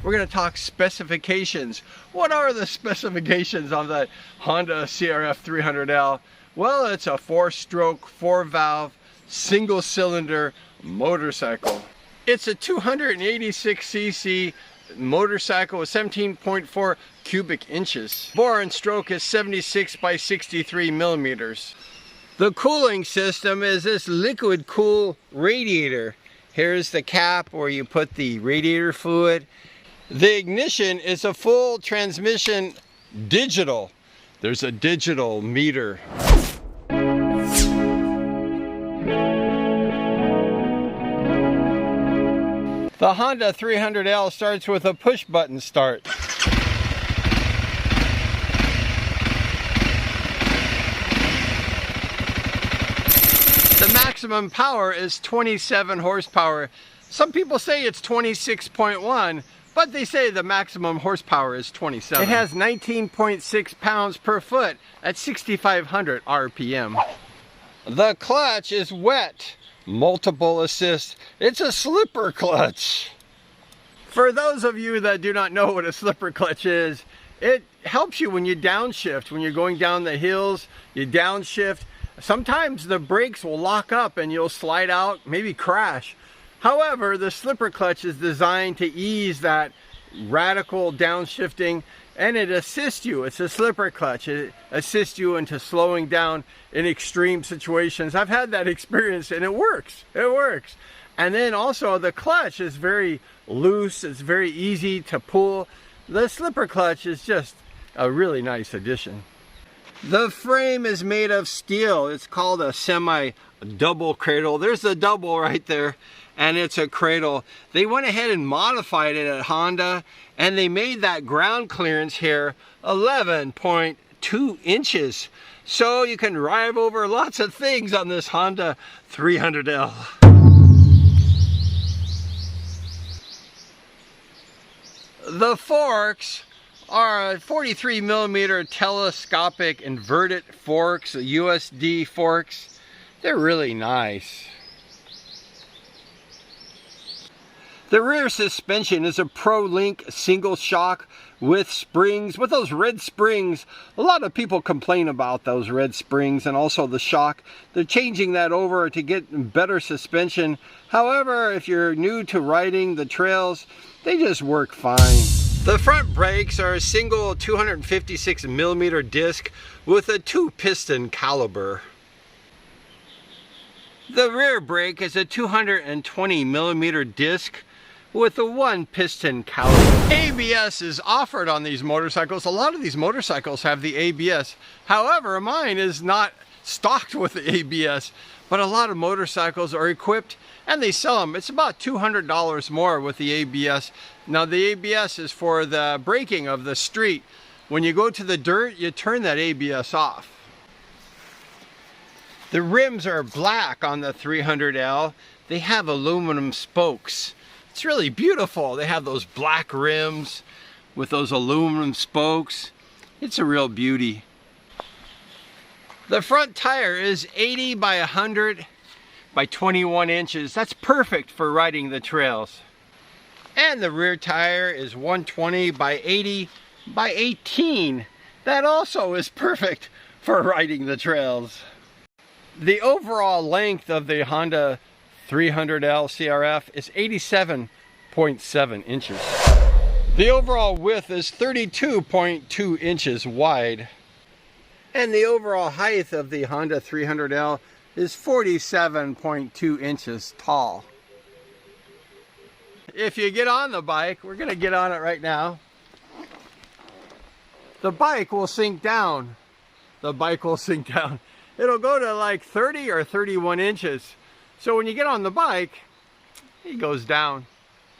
we're going to talk specifications. What are the specifications of the Honda CRF 300L? Well, it's a 4-stroke, 4-valve, single-cylinder motorcycle. It's a 286cc motorcycle with 17.4 cubic inches. Bore and stroke is 76 by 63 millimeters. The cooling system is this liquid cool radiator. Here's the cap where you put the radiator fluid. The ignition is a full transmission digital. There's a digital meter. The Honda 300L starts with a push button start. The maximum power is 27 horsepower. Some people say it's 26.1, but they say the maximum horsepower is 27. It has 19.6 pounds per foot at 6,500 RPM. The clutch is wet. Multiple assist. It's a slipper clutch. For those of you that do not know what a slipper clutch is, it helps you when you downshift. When you're going down the hills, you downshift. Sometimes the brakes will lock up and you'll slide out, maybe crash. However, the slipper clutch is designed to ease that radical downshifting, and it assists you. It's a slipper clutch. It assists you into slowing down in extreme situations. I've had that experience and it works. It works. And then also the clutch is very loose. It's very easy to pull. The slipper clutch is just a really nice addition. The frame is made of steel. It's called a semi-double cradle. There's the double right there, and it's a cradle. They went ahead and modified it at Honda, and they made that ground clearance here 11.2 inches. So you can drive over lots of things on this Honda 300L. The forks are 43 millimeter telescopic inverted forks, USD forks. They're really nice. The rear suspension is a Pro-Link single shock with springs, with those red springs. A lot of people complain about those red springs and also the shock. They're changing that over to get better suspension. However, if you're new to riding the trails, they just work fine. The front brakes are a single 256 millimeter disc with a 2-piston caliber. The rear brake is a 220 millimeter disc with a 1-piston caliber. ABS is offered on these motorcycles. A lot of these motorcycles have the ABS. However, mine is not stocked with the ABS, but a lot of motorcycles are equipped and they sell them. It's about $200 more with the ABS. Now the ABS is for the braking of the street. When you go to the dirt, you turn that ABS off. The rims are black on the 300L. They have aluminum spokes. It's really beautiful. They have those black rims with those aluminum spokes. It's a real beauty. The front tire is 80 by 100 by 21 inches. That's perfect for riding the trails. And the rear tire is 120 by 80 by 18. That also is perfect for riding the trails. The overall length of the Honda 300L CRF is 87.7 inches. The overall width is 32.2 inches wide. And the overall height of the Honda 300L is 47.2 inches tall. If you get on the bike, we're going to get on it right now. The bike will sink down. The bike will sink down. It'll go to like 30 or 31 inches. So when you get on the bike, it goes down.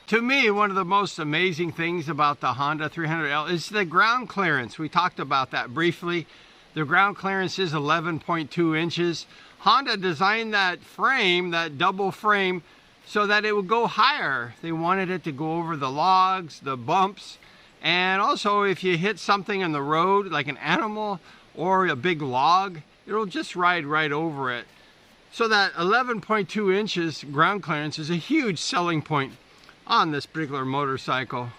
To me, one of the most amazing things about the Honda 300L is the ground clearance. We talked about that briefly. The ground clearance is 11.2 inches. Honda designed that frame, that double frame, so that it would go higher. They wanted it to go over the logs, the bumps, and also if you hit something in the road, like an animal or a big log, it'll just ride right over it. So that 11.2 inches ground clearance is a huge selling point on this particular motorcycle.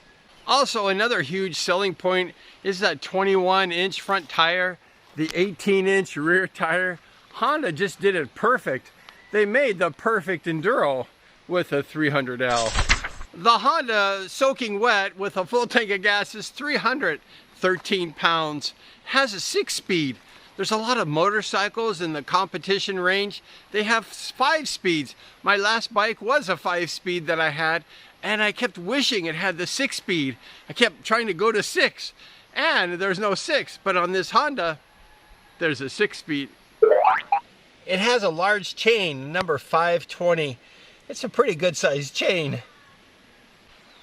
Also, another huge selling point is that 21-inch front tire, the 18-inch rear tire. Honda just did it perfect. They made the perfect enduro with a 300L. The Honda soaking wet with a full tank of gas is 313 pounds, has a 6-speed. There's a lot of motorcycles in the competition range. They have 5 speeds. My last bike was a 5-speed that I had, and I kept wishing it had the 6-speed. I kept trying to go to 6, and there's no 6, but on this Honda, there's a 6-speed. It has a large chain, number 520. It's a pretty good sized chain.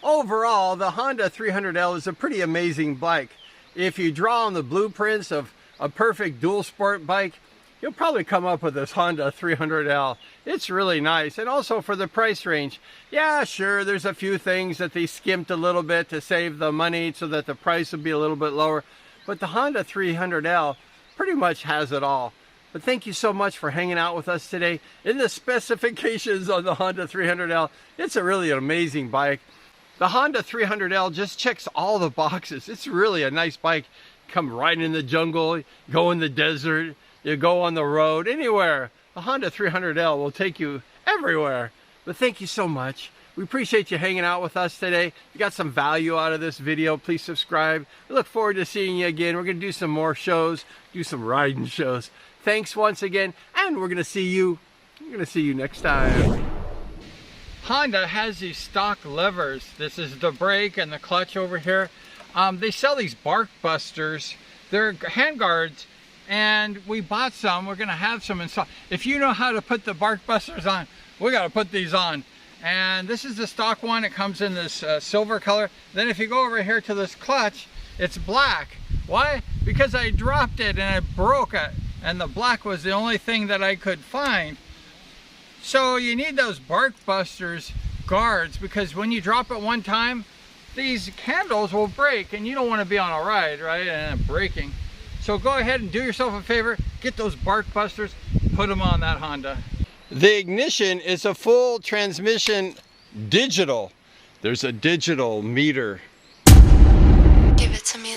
Overall, the Honda 300L is a pretty amazing bike. If you draw on the blueprints of a perfect dual sport bike, you'll probably come up with this Honda 300L. It's really nice, and also for the price range. Yeah, sure, there's a few things that they skimped a little bit to save the money so that the price would be a little bit lower, but the Honda 300L pretty much has it all. But thank you so much for hanging out with us today. In the specifications on the Honda 300L, it's a really amazing bike. The Honda 300L just checks all the boxes. It's really a nice bike. Come right in the jungle, go in the desert, you go on the road, anywhere. The Honda 300L will take you everywhere. But thank you so much. We appreciate you hanging out with us today. If you got some value out of this video, please subscribe. We look forward to seeing you again. We're going to do some more shows, do some riding shows. Thanks once again, and we're going to see you next time. Honda has these stock levers. This is the brake and the clutch over here. They sell these bark busters. They're hand guards, and we bought some. We're gonna have some installed. If you know how to put the bark busters on, we gotta put these on. And this is the stock one. It comes in this silver color. Then if you go over here to this clutch, it's black. Why? Because I dropped it and I broke it, and the black was the only thing that I could find. So you need those bark busters guards, because when you drop it one time, these handles will break, and you don't want to be on a ride, right, and breaking. So go ahead and do yourself a favor, get those bark busters, put them on that Honda. The ignition is a full transmission digital. There's a digital meter. Give it to me.